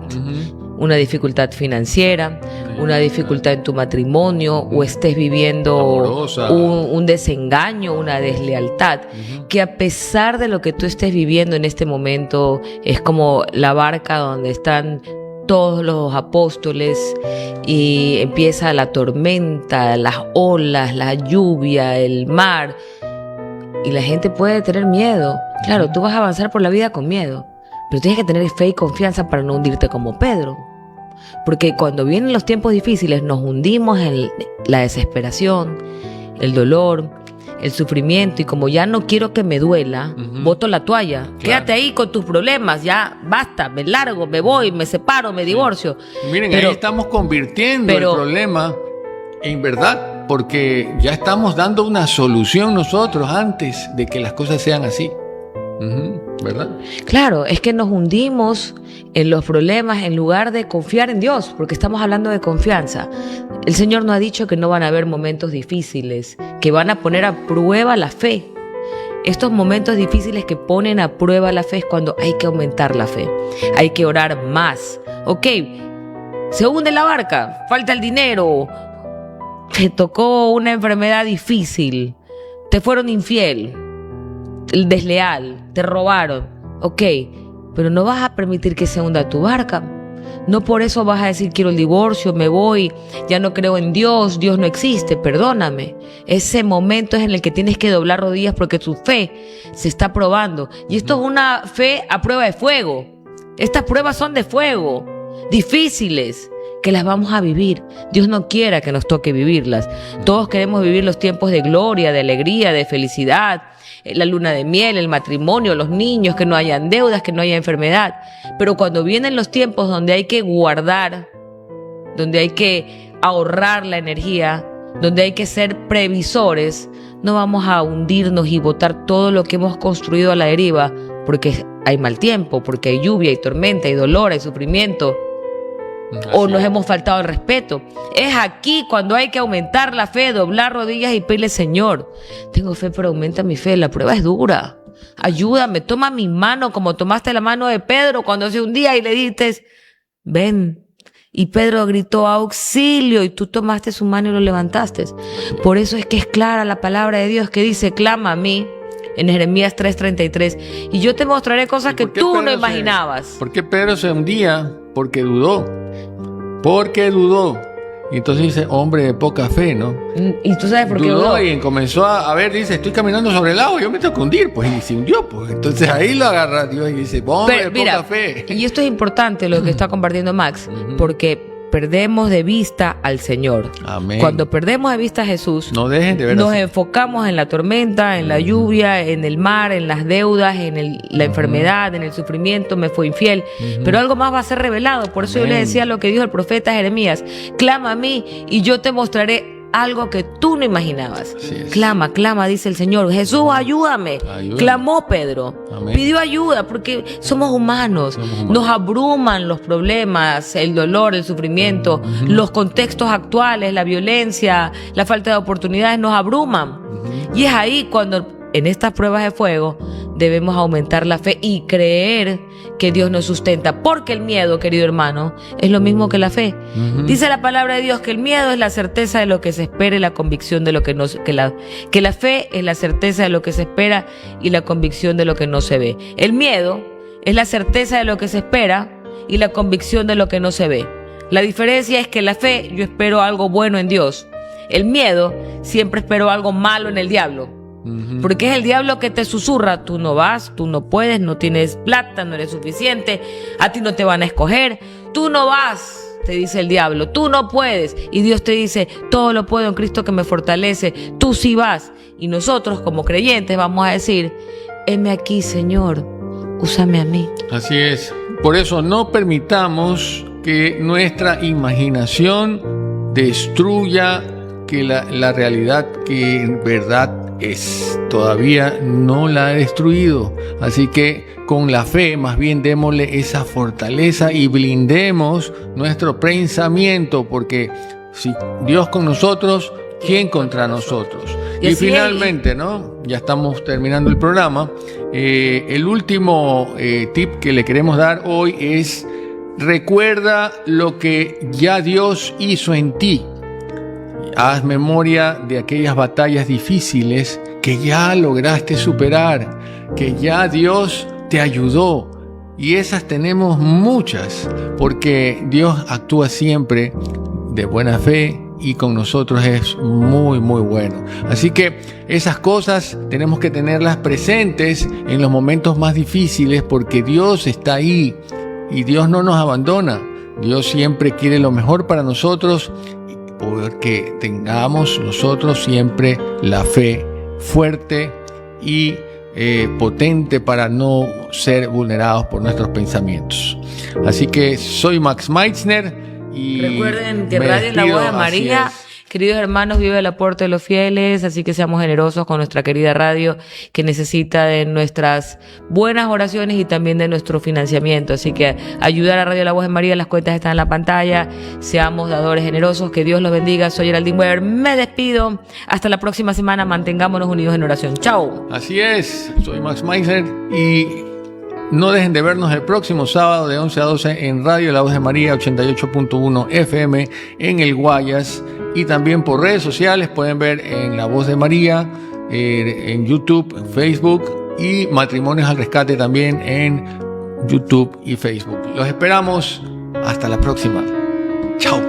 [SPEAKER 3] una dificultad financiera, una dificultad en tu matrimonio, o estés viviendo un desengaño, una deslealtad, que a pesar de lo que tú estés viviendo en este momento, es como la barca donde están todos los apóstoles y empieza la tormenta, las olas, la lluvia, el mar, y la gente puede tener miedo. Claro, tú vas a avanzar por la vida con miedo, pero tienes que tener fe y confianza para no hundirte como Pedro. Porque cuando vienen los tiempos difíciles nos hundimos en la desesperación, el dolor, el sufrimiento, y como ya no quiero que me duela, boto la toalla. Claro. Quédate ahí con tus problemas, ya basta, me largo, me voy, me separo, me divorcio.
[SPEAKER 2] Miren, ahí estamos convirtiendo el problema en verdad, porque ya estamos dando una solución nosotros antes de que las cosas sean así. ¿Verdad? Claro, es que nos hundimos en los problemas en lugar de confiar en Dios, porque estamos hablando de confianza. El Señor nos ha dicho que no van a haber momentos difíciles, que van a poner a prueba la fe. Estos momentos difíciles que ponen a prueba la fe es cuando hay que aumentar la fe, hay que orar más. Ok, se hunde la barca, falta el dinero, te tocó una enfermedad difícil, te fueron infiel, desleal, te robaron, ok, pero no vas a permitir que se hunda tu barca. No por eso vas a decir quiero el divorcio, me voy, ya no creo en Dios, Dios no existe, perdóname. Ese momento es en el que tienes que doblar rodillas porque tu fe se está probando. Y esto es una fe a prueba de fuego. Estas pruebas son de fuego, difíciles, que las vamos a vivir. Dios no quiera que nos toque vivirlas. Todos queremos vivir los tiempos de gloria, de alegría, de felicidad, la luna de miel, el matrimonio, los niños, que no hayan deudas, que no haya enfermedad. Pero cuando vienen los tiempos donde hay que guardar, donde hay que ahorrar la energía, donde hay que ser previsores, no vamos a hundirnos y botar todo lo que hemos construido a la deriva, porque hay mal tiempo, porque hay lluvia, hay tormenta, hay dolor, hay sufrimiento. O nos hemos faltado el respeto. Es aquí cuando hay que aumentar la fe, doblar rodillas y pedirle: Señor, tengo fe, pero aumenta mi fe, la prueba es dura, ayúdame, toma mi mano como tomaste la mano de Pedro cuando se hundía y le dijiste: ven. Y Pedro gritó: auxilio, y tú tomaste su mano y lo levantaste. Por eso es que es clara la palabra de Dios que dice: clama a mí, en Jeremías 3:33, y yo te mostraré cosas que tú no imaginabas. ¿Por qué Pedro se hundía? Porque dudó. Y entonces dice: hombre de poca fe, ¿no? ¿Y tú sabes por qué dudó? Y comenzó a ver, dice: estoy caminando sobre el agua, yo me tengo que hundir, pues, y se hundió, pues. Entonces ahí lo agarra Dios y dice: hombre de poca fe. Y esto es importante lo que está compartiendo Max, porque perdemos de vista al Señor. Amén. Cuando perdemos de vista a Jesús, no dejen de ver, nos enfocamos en la tormenta, en la lluvia, en el mar, en las deudas, en la enfermedad, en el sufrimiento, me fue infiel. Pero algo más va a ser revelado. Por eso yo les decía lo que dijo el profeta Jeremías: clama a mí y yo te mostraré algo que tú no imaginabas. Clama, clama, dice el Señor. Jesús, ayúdame. Clamó Pedro. Amén. Pidió ayuda porque somos humanos. Nos abruman los problemas, el dolor, el sufrimiento, los contextos actuales, la violencia, la falta de oportunidades nos abruman. Y es ahí cuando en estas pruebas de fuego debemos aumentar la fe y creer que Dios nos sustenta, porque el miedo, querido hermano, es lo mismo que la fe. Dice la palabra de Dios que el miedo es la certeza de lo que se espera y la convicción de lo que no que la fe es la certeza de lo que se espera y la convicción de lo que no se ve. El miedo es la certeza de lo que se espera y la convicción de lo que no se ve. La diferencia es que la fe, yo espero algo bueno en Dios. El miedo, siempre espero algo malo en el diablo. Porque es el diablo que te susurra: tú no vas, tú no puedes, no tienes plata, no eres suficiente, a ti no te van a escoger, tú no vas, te dice el diablo, tú no puedes. Y Dios te dice: todo lo puedo en Cristo que me fortalece, tú sí vas. Y nosotros como creyentes vamos a decir: heme aquí, Señor, úsame a mí. Así es. Por eso no permitamos que nuestra imaginación destruya que la realidad que en verdad es. Todavía no la ha destruido. Así que con la fe más bien démosle esa fortaleza y blindemos nuestro pensamiento, porque si Dios con nosotros, ¿quién contra nosotros? Y finalmente, ¿no? Ya estamos terminando el programa. El último tip que le queremos dar hoy es: recuerda lo que ya Dios hizo en ti. Haz memoria de aquellas batallas difíciles que ya lograste superar, que ya Dios te ayudó. Y esas tenemos muchas, porque Dios actúa siempre de buena fe y con nosotros es muy, muy bueno. Así que esas cosas tenemos que tenerlas presentes en los momentos más difíciles, porque Dios está ahí y Dios no nos abandona. Dios siempre quiere lo mejor para nosotros, porque tengamos nosotros siempre la fe fuerte y potente para no ser vulnerados por nuestros pensamientos. Así que soy Max Meitzner y
[SPEAKER 3] recuerden que Radio La Voz de María, queridos hermanos, vive el aporte de los fieles, así que seamos generosos con nuestra querida radio, que necesita de nuestras buenas oraciones y también de nuestro financiamiento. Así que ayudar a Radio La Voz de María, las cuentas están en la pantalla, seamos dadores generosos, que Dios los bendiga. Soy Geraldine Weber, me despido, hasta la próxima semana, mantengámonos unidos en oración. Chao.
[SPEAKER 2] Así es, soy Max Meitzner y no dejen de vernos el próximo sábado de 11 a 12 en Radio La Voz de María 88.1 FM en el Guayas, y también por redes sociales pueden ver en La Voz de María, en YouTube, en Facebook, y Matrimonios al Rescate también en YouTube y Facebook. Los esperamos. Hasta la próxima. Chao.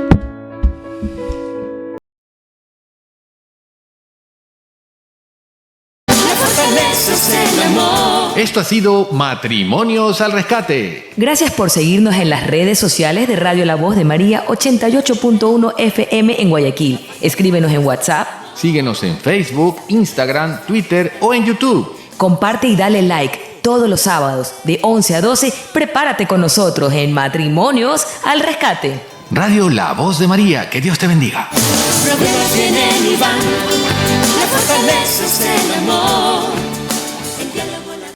[SPEAKER 2] Esto ha sido Matrimonios al Rescate.
[SPEAKER 3] Gracias por seguirnos en las redes sociales de Radio La Voz de María 88.1 FM en Guayaquil. Escríbenos en WhatsApp.
[SPEAKER 2] Síguenos en Facebook, Instagram, Twitter o en YouTube.
[SPEAKER 3] Comparte y dale like. Todos los sábados de 11 a 12, prepárate con nosotros en Matrimonios al Rescate.
[SPEAKER 2] Radio La Voz de María, que Dios te bendiga.
[SPEAKER 1] Problemas vienen y van, la fortaleza es el amor.